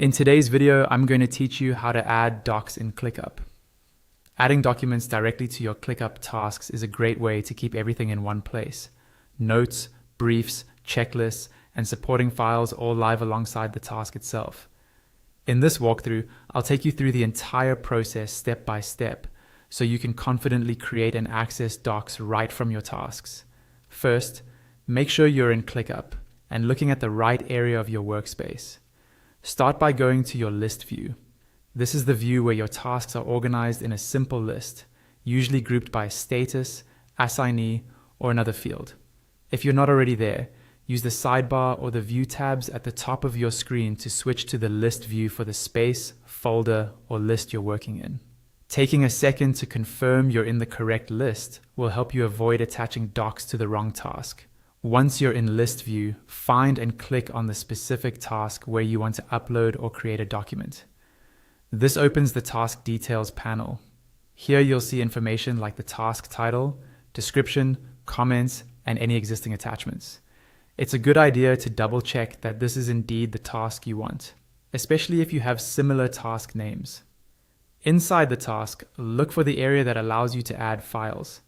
In today's video, I'm going to teach you how to add docs in ClickUp. Adding documents directly to your ClickUp tasks is a great way to keep everything in one place. Notes, briefs, checklists, and supporting files all live alongside the task itself. In this walkthrough, I'll take you through the entire process step by step, so you can confidently create and access docs right from your tasks. First, make sure you're in ClickUp and looking at the right area of your workspace. Start by going to your list view. This is the view where your tasks are organized in a simple list, usually grouped by status, assignee, or another field. If you're not already there, use the sidebar or the view tabs at the top of your screen to switch to the list view for the space, folder, or list you're working in. Taking a second to confirm you're in the correct list will help you avoid attaching docs to the wrong task. Once you're in list view, find and click on the specific task where you want to upload or create a document. This opens the task details panel. Here you'll see information like the task title, description, comments, and any existing attachments. It's a good idea to double check that this is indeed the task you want, especially if you have similar task names. Inside the task, look for the area that allows you to add files.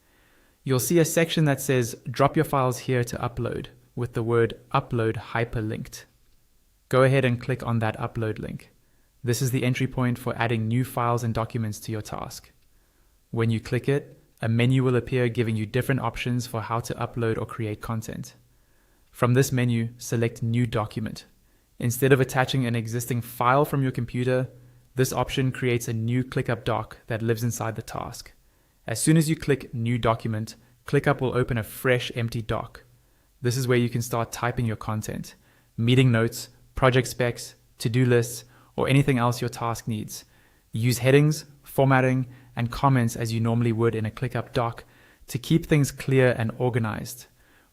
You'll see a section that says drop your files here to upload with the word upload hyperlinked. Go ahead and click on that upload link. This is the entry point for adding new files and documents to your task. When you click it, a menu will appear giving you different options for how to upload or create content. From this menu, select New Document. Instead of attaching an existing file from your computer, this option creates a new ClickUp doc that lives inside the task. As soon as you click New Document, ClickUp will open a fresh empty doc. This is where you can start typing your content, meeting notes, project specs, to-do lists, or anything else your task needs. Use headings, formatting, and comments as you normally would in a ClickUp doc to keep things clear and organized.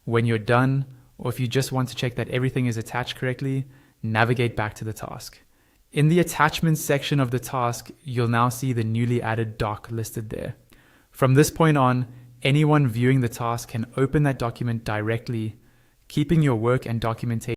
When you're done, or if you just want to check that everything is attached correctly, navigate back to the task. In the attachments section of the task, you'll now see the newly added doc listed there. From this point on, anyone viewing the task can open that document directly, keeping your work and documentation